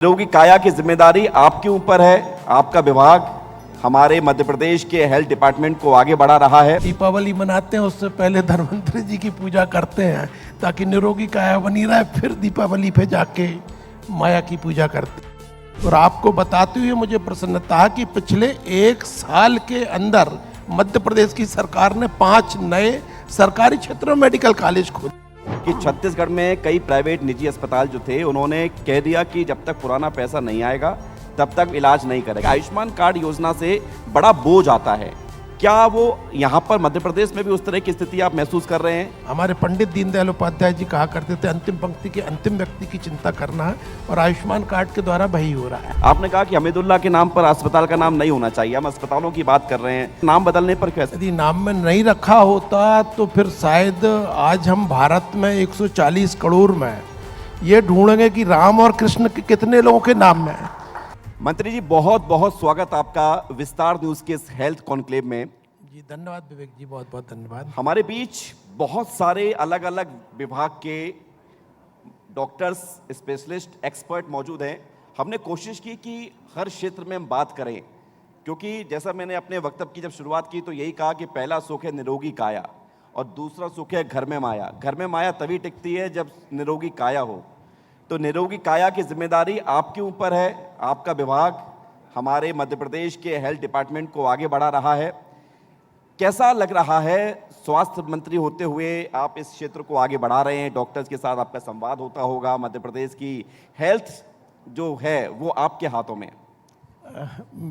निरोगी काया की जिम्मेदारी आपके ऊपर है। आपका विभाग हमारे मध्य प्रदेश के हेल्थ डिपार्टमेंट को आगे बढ़ा रहा है। दीपावली मनाते हैं, उससे पहले धन्वंतरी जी की पूजा करते हैं ताकि निरोगी काया बनी रहे, फिर दीपावली पे जाके माया की पूजा करते हैं। और आपको बताते हुए मुझे प्रसन्नता है कि पिछले 1 साल के अंदर मध्य प्रदेश की सरकार ने 5 नए सरकारी क्षेत्रों में मेडिकल कॉलेज खोले कि छत्तीसगढ़ में कई प्राइवेट निजी अस्पताल जो थे उन्होंने कह दिया कि जब तक पुराना पैसा नहीं आएगा तब तक इलाज नहीं करेगा। आयुष्मान कार्ड योजना से बड़ा बोझ आता है, क्या वो यहाँ पर मध्य प्रदेश में भी उस तरह की स्थिति आप महसूस कर रहे हैं? हमारे पंडित दीनदयाल उपाध्याय जी कहा करते थे, अंतिम पंक्ति के अंतिम व्यक्ति की चिंता करना है, और आयुष्मान कार्ड के द्वारा वही हो रहा है। आपने कहा कि हमीदुल्लाह के नाम पर अस्पताल का नाम नहीं होना चाहिए, हम अस्पतालों की बात कर रहे हैं, नाम बदलने पर कैसे? यदि नाम में नहीं रखा होता तो फिर शायद आज हम भारत में 140 करोड़ में ये ढूंढेंगे कि राम और कृष्ण के कितने लोगों के नाम में है। मंत्री जी, बहुत बहुत स्वागत आपका विस्तार न्यूज के इस हेल्थ कॉन्क्लेव में। जी धन्यवाद विवेक जी, बहुत बहुत धन्यवाद। हमारे बीच बहुत सारे अलग अलग विभाग के डॉक्टर्स, स्पेशलिस्ट, एक्सपर्ट मौजूद हैं। हमने कोशिश की कि हर क्षेत्र में हम बात करें, क्योंकि जैसा मैंने अपने वक्तव्य की जब शुरुआत की तो यही कहा कि पहला सुख है निरोगी काया और दूसरा सुख है घर में माया। घर में माया तभी टिकती है जब निरोगी काया हो। तो निरोगी काया की जिम्मेदारी आपके ऊपर है। आपका विभाग हमारे मध्य प्रदेश के हेल्थ डिपार्टमेंट को आगे बढ़ा रहा है। कैसा लग रहा है स्वास्थ्य मंत्री होते हुए आप इस क्षेत्र को आगे बढ़ा रहे हैं? डॉक्टर्स के साथ आपका संवाद होता होगा, मध्य प्रदेश की हेल्थ जो है वो आपके हाथों में।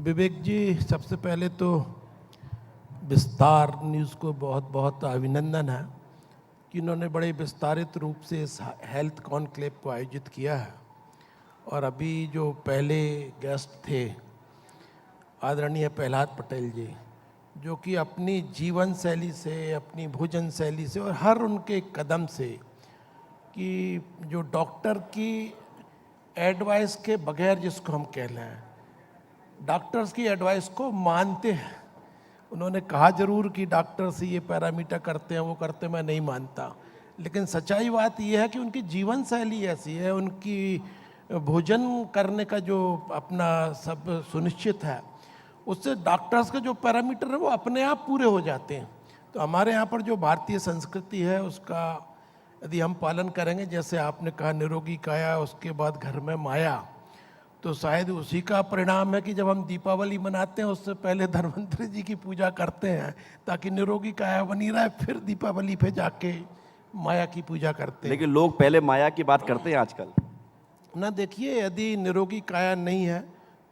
विवेक जी, सबसे पहले तो विस्तार न्यूज़ को बहुत बहुत अभिनंदन है कि उन्होंने बड़े विस्तारित रूप से इस हेल्थ कॉन्क्लेव को आयोजित किया है। और अभी जो पहले गेस्ट थे आदरणीय प्रहलाद पटेल जी, जो कि अपनी जीवन शैली से, अपनी भोजन शैली से और हर उनके कदम से कि जो डॉक्टर की एडवाइस के बगैर, जिसको हम कह लें, डॉक्टर्स की एडवाइस को मानते हैं। उन्होंने कहा जरूर कि डॉक्टर से ये पैरामीटर करते हैं, वो करते हैं, मैं नहीं मानता, लेकिन सच्चाई बात यह है कि उनकी जीवन शैली ऐसी है, उनकी भोजन करने का जो अपना सब सुनिश्चित है, उससे डॉक्टर्स के जो पैरामीटर है वो अपने आप पूरे हो जाते हैं। तो हमारे यहाँ पर जो भारतीय संस्कृति है उसका यदि हम पालन करेंगे, जैसे आपने कहा निरोगी काया, उसके बाद घर में माया, तो शायद उसी का परिणाम है कि जब हम दीपावली मनाते हैं उससे पहले धन्वंतरी जी की पूजा करते हैं ताकि निरोगी काया बनी रहे, फिर दीपावली पे जाके माया की पूजा करते हैं। लेकिन लोग पहले माया की बात करते हैं आजकल ना। देखिए, यदि निरोगी काया नहीं है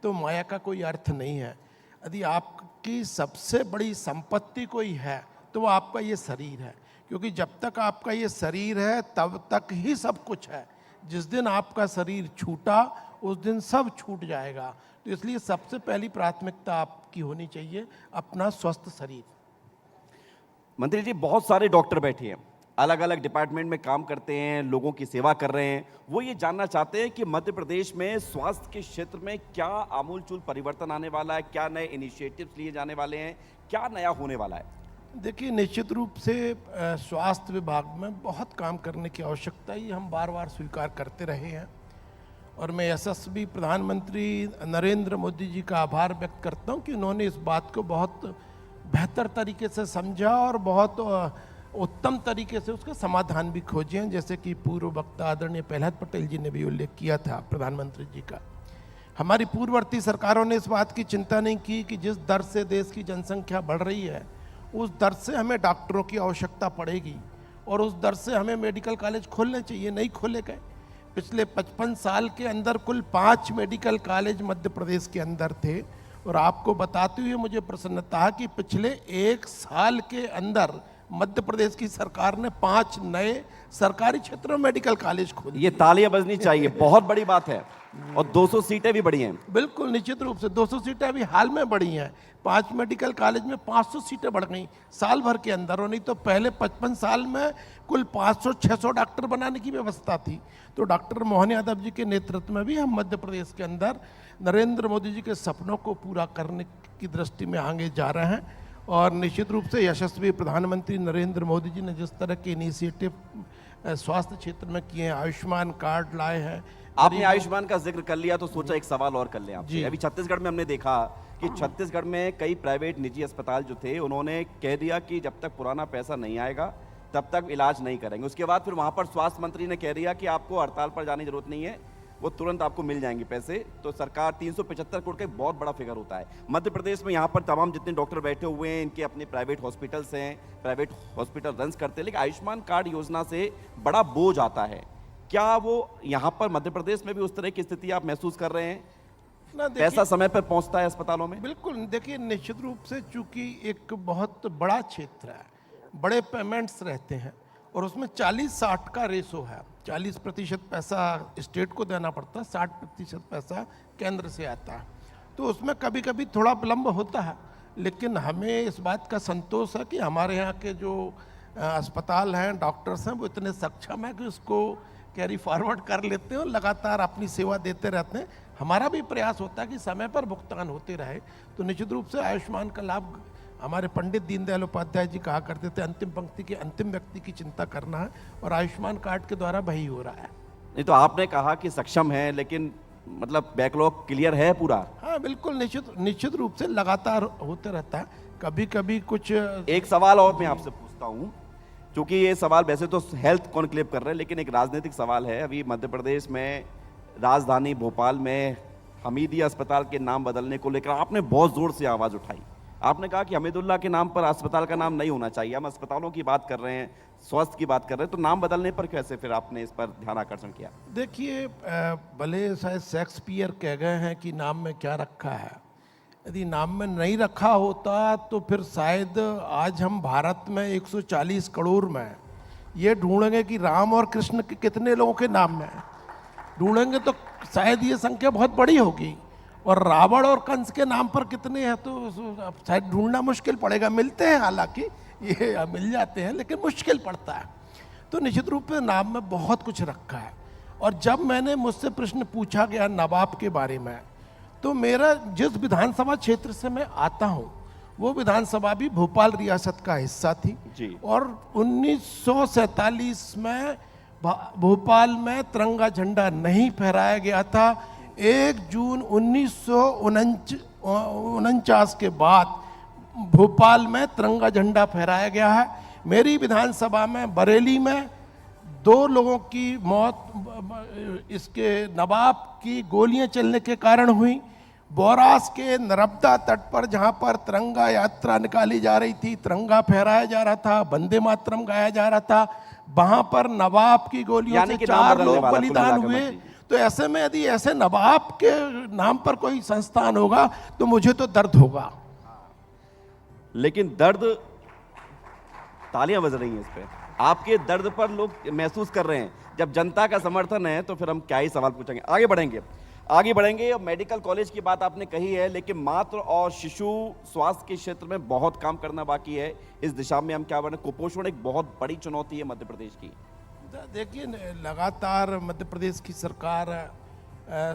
तो माया का कोई अर्थ नहीं है। यदि आपकी सबसे बड़ी संपत्ति कोई है तो वो आपका ये शरीर है, क्योंकि जब तक आपका ये शरीर है तब तक ही सब कुछ है। जिस दिन आपका शरीर छूटा उस दिन सब छूट जाएगा। तो इसलिए सबसे पहली प्राथमिकता आपकी होनी चाहिए अपना स्वस्थ शरीर। मंत्री जी, बहुत सारे डॉक्टर बैठे हैं, अलग अलग डिपार्टमेंट में काम करते हैं, लोगों की सेवा कर रहे हैं। वो ये जानना चाहते हैं कि मध्य प्रदेश में स्वास्थ्य के क्षेत्र में क्या आमूलचूल परिवर्तन आने वाला है, क्या नए इनिशिएटिव्स लिए जाने वाले हैं, क्या नया होने वाला है? देखिए, निश्चित रूप से स्वास्थ्य विभाग में बहुत काम करने की आवश्यकता है, ये हम बार बार स्वीकार करते रहे हैं। और मैं यशस्वी प्रधानमंत्री नरेंद्र मोदी जी का आभार व्यक्त करता हूं कि उन्होंने इस बात को बहुत बेहतर तरीके से समझा और बहुत उत्तम तरीके से उसके समाधान भी खोजे हैं, जैसे कि पूर्व वक्ता आदरणीय प्रहलाद पटेल जी ने भी उल्लेख किया था प्रधानमंत्री जी का। हमारी पूर्ववर्ती सरकारों ने इस बात की चिंता नहीं की कि जिस दर से देश की जनसंख्या बढ़ रही है उस दर से हमें डॉक्टरों की आवश्यकता पड़ेगी और उस दर से हमें मेडिकल कॉलेज खोलने चाहिए, नहीं खोले गए। पिछले 55 साल के अंदर कुल 5 मेडिकल कॉलेज मध्य प्रदेश के अंदर थे। और आपको बताते हुए मुझे प्रसन्नता है कि पिछले 1 साल के अंदर मध्य प्रदेश की सरकार ने 5 नए सरकारी क्षेत्रों में मेडिकल कॉलेज खोले। ये तालियां बजनी चाहिए, बहुत बड़ी बात है। और 200 सीटें भी बढ़ी हैं। बिल्कुल, निश्चित रूप से 200 सीटें अभी हाल में बढ़ी हैं। 5 मेडिकल कॉलेज में 500 सीटें बढ़ गई साल भर के अंदर। और नहीं तो पहले 55 साल में कुल 500-600 डॉक्टर बनाने की व्यवस्था थी। तो डॉक्टर मोहन यादव जी के नेतृत्व में भी हम मध्य प्रदेश के अंदर नरेंद्र मोदी जी के सपनों को पूरा करने की दृष्टि में आगे जा रहे हैं। और निश्चित रूप से यशस्वी प्रधानमंत्री नरेंद्र मोदी जी ने जिस तरह के इनिशिएटिव स्वास्थ्य क्षेत्र में किए हैं, आयुष्मान कार्ड लाए हैं, आपने आयुष्मान का जिक्र कर लिया तो सोचा एक सवाल और कर लें आपसे। जी। अभी छत्तीसगढ़ में हमने देखा कि छत्तीसगढ़ में कई प्राइवेट निजी अस्पताल जो थे उन्होंने कह दिया कि जब तक पुराना पैसा नहीं आएगा तब तक इलाज नहीं करेंगे। उसके बाद फिर वहां पर स्वास्थ्य मंत्री ने कह दिया कि आपको हड़ताल पर जाने की जरूरत नहीं है, वो तुरंत आपको मिल जाएंगे पैसे। तो सरकार 375 करोड़ का एक बहुत बड़ा फिगर होता है। मध्य प्रदेश में यहाँ पर तमाम जितने डॉक्टर बैठे हुए हैं इनके अपने प्राइवेट हॉस्पिटल्स हैं, प्राइवेट हॉस्पिटल रन करते हैं, लेकिन आयुष्मान कार्ड योजना से बड़ा बोझ आता है। क्या वो यहाँ पर मध्य प्रदेश में भी उस तरह की स्थिति आप महसूस कर रहे हैं? ना पैसा समय पर पहुंचता है अस्पतालों में? बिल्कुल देखिए, निश्चित रूप से चूंकि एक बहुत बड़ा क्षेत्र है, बड़े पेमेंट्स रहते हैं और उसमें 40-60 का रेशो है। 40% पैसा स्टेट को देना पड़ता है, 60% पैसा केंद्र से आता है। तो उसमें कभी कभी थोड़ा विलम्ब होता है, लेकिन हमें इस बात का संतोष है कि हमारे यहाँ के जो अस्पताल हैं, डॉक्टर्स हैं, वो इतने सक्षम हैं कि उसको कैरी फॉरवर्ड कर लेते हैं और लगातार अपनी सेवा देते रहते हैं। हमारा भी प्रयास होता है कि समय पर भुगतान होते रहे। तो निश्चित रूप से आयुष्मान का लाभ, हमारे पंडित दीनदयाल उपाध्याय जी कहा करते थे, अंतिम पंक्ति के अंतिम व्यक्ति की चिंता करना है, और आयुष्मान कार्ड के द्वारा वही हो रहा है। नहीं तो आपने कहा कि सक्षम है, लेकिन मतलब बैकलॉग क्लियर है पूरा? हाँ बिल्कुल, निश्चित रूप से लगातार होते रहता है। कभी कभी कुछ एक सवाल और मैं आपसे पूछता हूँ, क्योंकि ये सवाल वैसे तो हेल्थ कॉन्क्लेव कर रहे हैं, लेकिन एक राजनीतिक सवाल है। अभी मध्य प्रदेश में राजधानी भोपाल में हमीदिया अस्पताल के नाम बदलने को लेकर आपने बहुत जोर से आवाज उठाई। आपने कहा कि हमीदुल्ला के नाम पर अस्पताल का नाम नहीं होना चाहिए। हम अस्पतालों की बात कर रहे हैं, स्वास्थ्य की बात कर रहे हैं, तो नाम बदलने पर कैसे फिर आपने इस पर ध्यान आकर्षण किया? देखिए, भले शायद शेक्सपियर कह गए हैं कि नाम में क्या रखा है। यदि नाम में नहीं रखा होता तो फिर शायद आज हम भारत में 140 करोड़ में ये ढूंढेंगे कि राम और कृष्ण के कितने लोगों के नाम में है। ढूंढेंगे तो शायद ये संख्या बहुत बड़ी होगी, और रावण और कंस के नाम पर कितने हैं तो शायद ढूंढना मुश्किल पड़ेगा। मिलते हैं, हालांकि ये मिल जाते हैं, लेकिन मुश्किल पड़ता है। तो निश्चित रूप से नाम में बहुत कुछ रखा है। और जब मैंने मुझसे प्रश्न पूछा गया नवाब के बारे में, तो मेरा जिस विधानसभा क्षेत्र से मैं आता हूँ वो विधानसभा भी भोपाल रियासत का हिस्सा थी जी। और 1947 में भोपाल में तिरंगा झंडा नहीं फहराया गया था। 1 जून 1949 के बाद भोपाल में तिरंगा झंडा फहराया गया है। मेरी विधानसभा में बरेली में 2 लोगों की मौत इसके नवाब की गोलियां चलने के कारण हुई। बोरास के नर्मदा तट पर जहां पर तिरंगा यात्रा निकाली जा रही थी, तिरंगा फहराया जा रहा था, वंदे मातरम गाया जा रहा था, वहां पर नवाब की गोलियों से 4 लोग बलिदान हुए। तो ऐसे में यदि ऐसे नवाब के नाम पर कोई संस्थान होगा तो मुझे तो दर्द होगा। लेकिन दर्द, तालियां बज रही हैं इस पे, आपके दर्द पर लोग महसूस कर रहे हैं। जब जनता का समर्थन है तो फिर हम क्या ही सवाल पूछेंगे। आगे बढ़ेंगे। मेडिकल कॉलेज की बात आपने कही है, लेकिन मातृ और शिशु स्वास्थ्य के क्षेत्र में बहुत काम करना बाकी है। इस दिशा में हम क्या बढ़े? कुपोषण एक बहुत बड़ी चुनौती है मध्य प्रदेश की। देखिए, लगातार मध्य प्रदेश की सरकार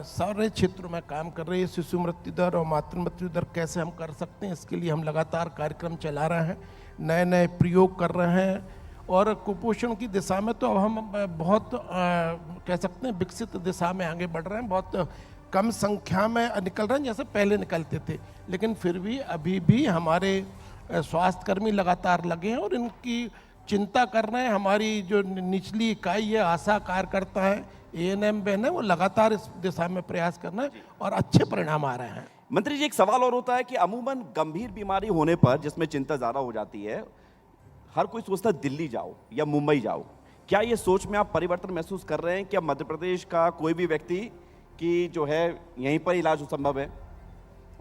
सारे क्षेत्रों में काम कर रही है। शिशु मृत्यु दर और मातृ मृत्यु दर कैसे हम कर सकते हैं, इसके लिए हम लगातार कार्यक्रम चला रहे हैं, नए नए प्रयोग कर रहे हैं। और कुपोषण की दिशा में तो अब हम बहुत कह सकते हैं विकसित दिशा में आगे बढ़ रहे हैं। बहुत कम संख्या में निकल रहे हैं जैसे पहले निकलते थे, लेकिन फिर भी अभी भी हमारे स्वास्थ्यकर्मी लगातार लगे हैं और इनकी चिंता कर रहे हैं। हमारी जो निचली इकाई है, आशा कार्यकर्ता है, ANM बहन है, वो लगातार इस दिशा में प्रयास करना है और अच्छे परिणाम आ रहे हैं। मंत्री जी, एक सवाल और होता है कि अमूमन गंभीर बीमारी होने पर जिसमें चिंता ज्यादा हो जाती है, हर कोई सोचता है दिल्ली जाओ या मुंबई जाओ। क्या ये सोच में आप परिवर्तन महसूस कर रहे हैं? क्या मध्य प्रदेश का कोई भी व्यक्ति की जो है यहीं पर इलाज संभव है?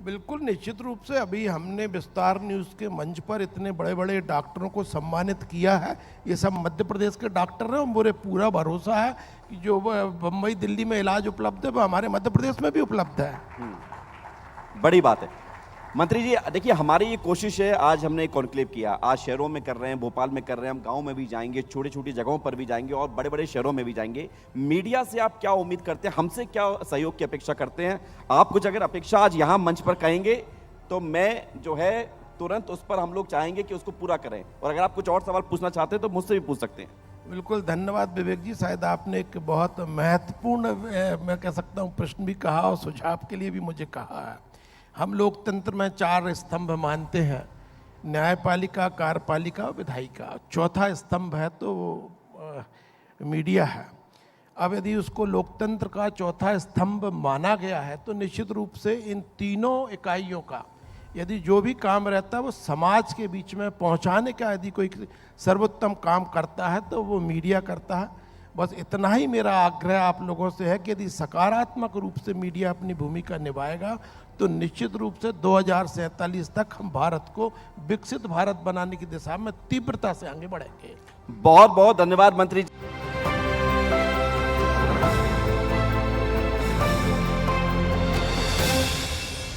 बिल्कुल, निश्चित रूप से। अभी हमने विस्तार न्यूज़ के मंच पर इतने बड़े बड़े डॉक्टरों को सम्मानित किया है। ये सब मध्य प्रदेश के डॉक्टर हैं और मुझे पूरा भरोसा है कि जो बम्बई दिल्ली में इलाज उपलब्ध है वो हमारे मध्य प्रदेश में भी उपलब्ध है। बड़ी बात है। मंत्री जी देखिए, हमारी ये कोशिश है, आज हमने कॉन्क्लेव किया, आज शहरों में कर रहे हैं, भोपाल में कर रहे हैं, हम गांव में भी जाएंगे, छोटी छोटी जगहों पर भी जाएंगे और बड़े बड़े शहरों में भी जाएंगे। मीडिया से आप क्या उम्मीद करते हैं, हमसे क्या सहयोग की अपेक्षा करते हैं? आप कुछ अगर अपेक्षा आज यहाँ मंच पर कहेंगे तो मैं जो है तुरंत उस पर हम लोग चाहेंगे कि उसको पूरा करें। और अगर आप कुछ और सवाल पूछना चाहते हैं तो मुझसे भी पूछ सकते हैं। बिल्कुल, धन्यवाद विवेक जी। शायद आपने एक बहुत महत्वपूर्ण मैं कह सकता हूँ प्रश्न भी कहा और सुझाव के लिए भी मुझे कहा है। हम लोकतंत्र में 4 स्तंभ मानते हैं, न्यायपालिका, कार्यपालिका और विधायिका। चौथा स्तंभ है तो मीडिया है। अब यदि उसको लोकतंत्र का चौथा स्तंभ माना गया है तो निश्चित रूप से इन तीनों इकाइयों का यदि जो भी काम रहता है वो समाज के बीच में पहुंचाने का यदि कोई सर्वोत्तम काम करता है तो वो मीडिया करता है। बस इतना ही मेरा आग्रह आप लोगों से है कि यदि सकारात्मक रूप से मीडिया अपनी भूमिका निभाएगा तो निश्चित रूप से 2047 तक हम भारत को विकसित भारत बनाने की दिशा में तीव्रता से आगे बढ़ेंगे। बहुत बहुत धन्यवाद मंत्री जी।